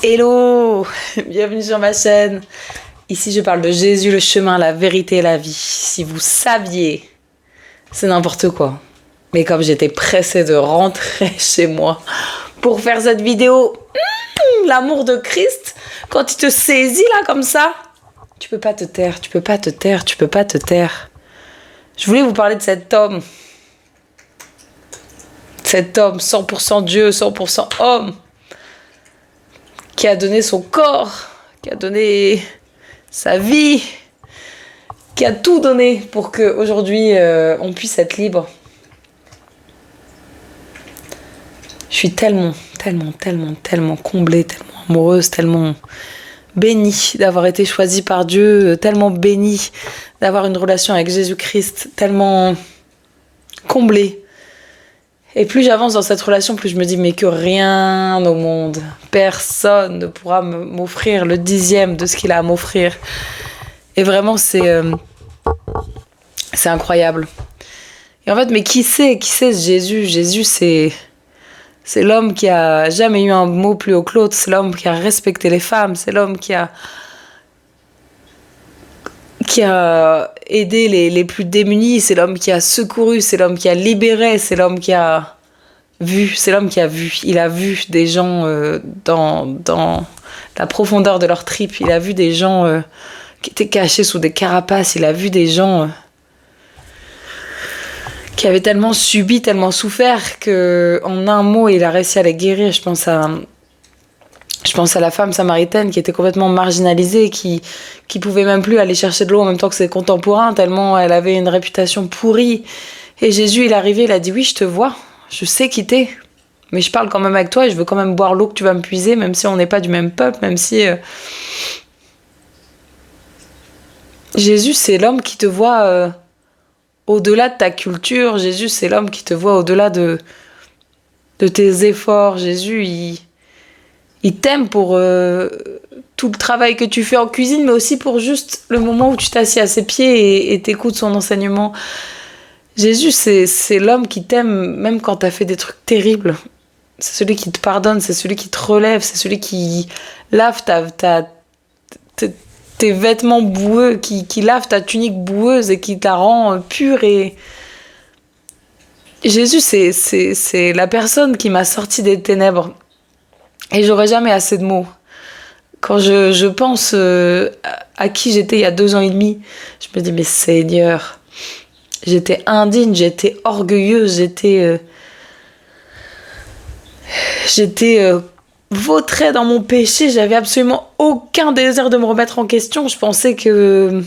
Hello, bienvenue sur ma chaîne. Ici je parle de Jésus, le chemin, la vérité et la vie. Si vous saviez, c'est n'importe quoi. Mais comme j'étais pressée de rentrer chez moi pour faire cette vidéo, l'amour de Christ, quand il te saisit là comme ça, tu peux pas te taire, tu peux pas te taire, tu peux pas te taire. Je voulais vous parler de cet homme. Cet homme, 100% Dieu, 100% homme, qui a donné son corps, qui a donné sa vie, qui a tout donné pour qu'aujourd'hui on puisse être libre. Je suis tellement comblée, tellement amoureuse, tellement bénie d'avoir été choisie par Dieu, tellement bénie d'avoir une relation avec Jésus-Christ, tellement comblée. Et plus j'avance dans cette relation, plus je me dis mais que rien au monde, personne ne pourra m'offrir le 10e de ce qu'il a à m'offrir. Et vraiment c'est incroyable. Et en fait, mais qui c'est ce Jésus? Jésus c'est l'homme qui a jamais eu un mot plus haut que l'autre, c'est l'homme qui a respecté les femmes, c'est l'homme qui a aidé les plus démunis, c'est l'homme qui a secouru, c'est l'homme qui a libéré, c'est l'homme qui a vu, il a vu des gens dans la profondeur de leur tripes, il a vu des gens qui étaient cachés sous des carapaces, il a vu des gens qui avaient tellement subi, tellement souffert qu'en un mot il a réussi à les guérir. Je pense à la femme samaritaine qui était complètement marginalisée, qui pouvait même plus aller chercher de l'eau en même temps que ses contemporains, tellement elle avait une réputation pourrie. Et Jésus, il est arrivé, il a dit « Oui, je te vois, je sais qui t'es, mais je parle quand même avec toi et je veux quand même boire l'eau que tu vas me puiser, même si on n'est pas du même peuple, même si... Jésus, c'est l'homme qui te voit au-delà de ta culture. Jésus, c'est l'homme qui te voit au-delà de tes efforts. Jésus, il t'aime pour tout le travail que tu fais en cuisine, mais aussi pour juste le moment où tu t'assieds à ses pieds et t'écoutes son enseignement. Jésus, c'est l'homme qui t'aime même quand t'as fait des trucs terribles. C'est celui qui te pardonne, c'est celui qui te relève, c'est celui qui lave tes vêtements boueux, qui lave ta tunique boueuse et qui la rend pure. Et Jésus, c'est la personne qui m'a sorti des ténèbres. Et j'aurai jamais assez de mots. Quand je pense à qui j'étais il y a 2 ans et demi, je me dis, mais Seigneur, j'étais indigne, j'étais orgueilleuse, j'étais vautrée dans mon péché, j'avais absolument aucun désir de me remettre en question. Je pensais que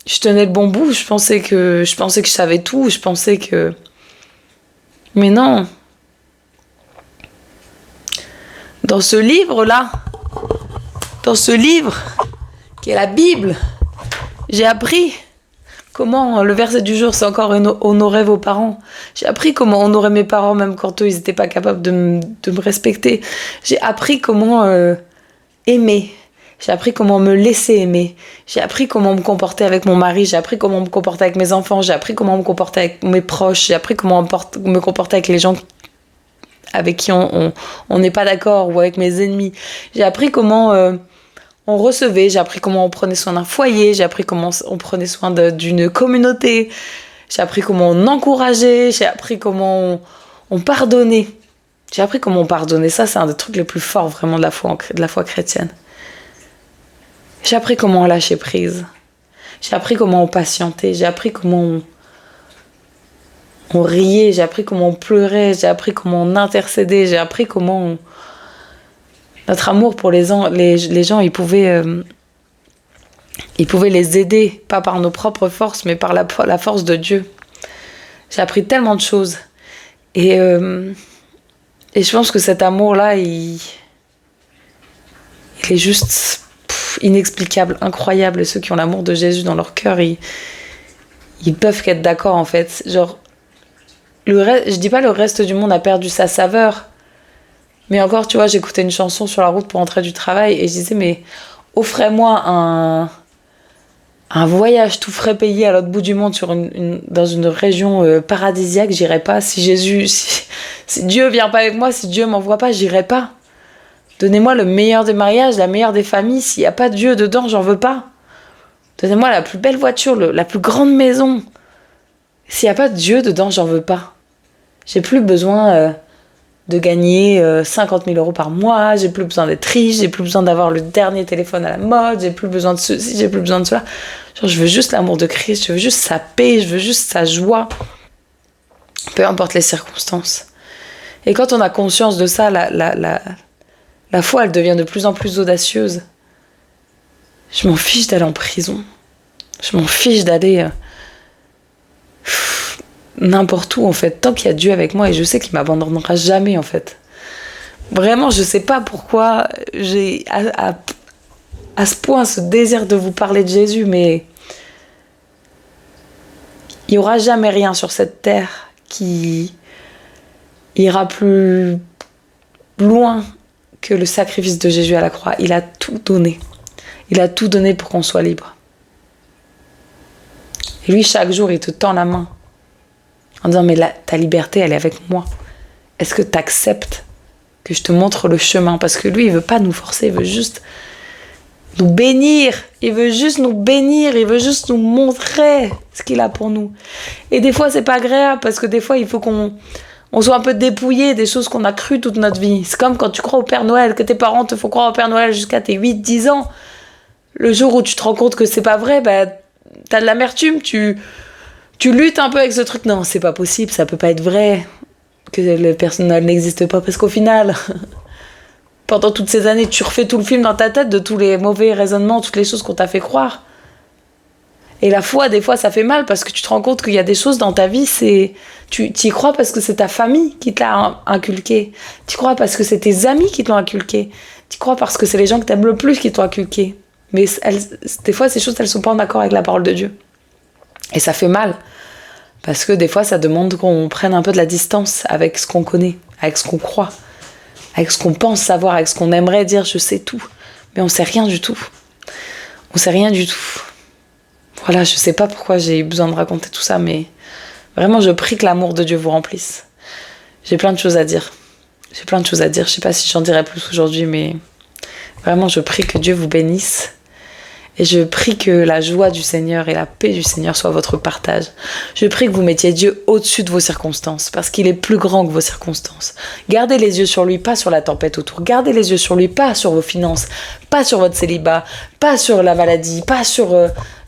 je tenais le bon bout, je pensais que je savais tout, je pensais que... Mais non. Dans ce livre-là, dans ce livre qui est la Bible, j'ai appris comment, le verset du jour, c'est encore honorer vos parents. J'ai appris comment honorer mes parents même quand eux, ils n'étaient pas capables de me respecter. J'ai appris comment aimer. J'ai appris comment me laisser aimer. J'ai appris comment me comporter avec mon mari. J'ai appris comment me comporter avec mes enfants. J'ai appris comment me comporter avec mes proches. J'ai appris comment me comporter avec les gens avec qui on n'est pas d'accord, ou avec mes ennemis. J'ai appris comment on recevait, j'ai appris comment on prenait soin d'un foyer, j'ai appris comment on prenait soin d'une communauté, j'ai appris comment on encourageait, j'ai appris comment on pardonnait. J'ai appris comment on pardonnait. Ça, c'est un des trucs les plus forts vraiment de la foi chrétienne. J'ai appris comment on lâchait prise. J'ai appris comment on patientait. J'ai appris comment on riait, j'ai appris comment on pleurait, j'ai appris comment on intercédait, j'ai appris comment notre amour pour les gens, il pouvait les aider, pas par nos propres forces, mais par la force de Dieu. J'ai appris tellement de choses. Et je pense que cet amour-là, il est juste inexplicable, incroyable. Et ceux qui ont l'amour de Jésus dans leur cœur, ils peuvent qu'être d'accord, en fait. Genre, je dis pas le reste du monde a perdu sa saveur, mais encore, tu vois, j'écoutais une chanson sur la route pour rentrer du travail et je disais, mais offrez-moi un voyage tout frais payé à l'autre bout du monde dans une région paradisiaque, j'irai pas. Si Dieu vient pas avec moi, si Dieu m'envoie pas, j'irai pas. Donnez-moi le meilleur des mariages, la meilleure des familles. S'il n'y a pas Dieu dedans, j'en veux pas. Donnez-moi la plus belle voiture, la plus grande maison. S'il n'y a pas de Dieu dedans, j'en veux pas. J'ai plus besoin de gagner 50 000 euros par mois. J'ai plus besoin d'être riche. J'ai plus besoin d'avoir le dernier téléphone à la mode. J'ai plus besoin de ceci, j'ai plus besoin de cela. Genre, je veux juste l'amour de Christ. Je veux juste sa paix. Je veux juste sa joie. Peu importe les circonstances. Et quand on a conscience de ça, la foi, elle devient de plus en plus audacieuse. Je m'en fiche d'aller en prison. Je m'en fiche d'aller n'importe où, en fait. Tant qu'il y a Dieu avec moi, et je sais qu'il m'abandonnera jamais, en fait. Vraiment, je sais pas pourquoi j'ai à ce point ce désir de vous parler de Jésus, mais il y aura jamais rien sur cette terre qui ira plus loin que le sacrifice de Jésus à la croix. Il a tout donné. Il a tout donné pour qu'on soit libre. Et lui, chaque jour, il te tend la main en disant, mais ta liberté, elle est avec moi. Est-ce que tu acceptes que je te montre le chemin? Parce que lui, il veut pas nous forcer, il veut juste nous bénir. Il veut juste nous bénir, il veut juste nous montrer ce qu'il a pour nous. Et des fois, c'est pas agréable, parce que des fois, il faut qu'on soit un peu dépouillé des choses qu'on a crues toute notre vie. C'est comme quand tu crois au Père Noël, que tes parents te font croire au Père Noël jusqu'à tes 8-10 ans. Le jour où tu te rends compte que c'est pas vrai, bah, t'as de l'amertume, tu luttes un peu avec ce truc. Non, c'est pas possible, ça peut pas être vrai, que le Père Noël n'existe pas, parce qu'au final, pendant toutes ces années, tu refais tout le film dans ta tête de tous les mauvais raisonnements, toutes les choses qu'on t'a fait croire. Et la foi, des fois, ça fait mal, parce que tu te rends compte qu'il y a des choses dans ta vie, tu y crois parce que c'est ta famille qui te l'a inculqué. Tu y crois parce que c'est tes amis qui te l'ont inculqué. Tu y crois parce que c'est les gens que t'aimes le plus qui t'ont inculqué. Mais des fois, ces choses, elles sont pas en accord avec la parole de Dieu. Et ça fait mal. Parce que des fois, ça demande qu'on prenne un peu de la distance avec ce qu'on connaît, avec ce qu'on croit, avec ce qu'on pense savoir, avec ce qu'on aimerait dire, je sais tout. Mais on sait rien du tout. On sait rien du tout. Voilà, je sais pas pourquoi j'ai eu besoin de raconter tout ça, mais vraiment, je prie que l'amour de Dieu vous remplisse. J'ai plein de choses à dire. Je sais pas si j'en dirai plus aujourd'hui, mais vraiment, je prie que Dieu vous bénisse. Et je prie que la joie du Seigneur et la paix du Seigneur soient votre partage. Je prie que vous mettiez Dieu au-dessus de vos circonstances, parce qu'il est plus grand que vos circonstances. Gardez les yeux sur lui, pas sur la tempête autour. Gardez les yeux sur lui, pas sur vos finances, pas sur votre célibat, pas sur la maladie, pas sur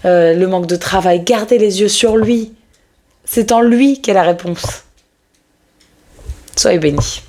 le manque de travail. Gardez les yeux sur lui. C'est en lui qu'est la réponse. Soyez bénis.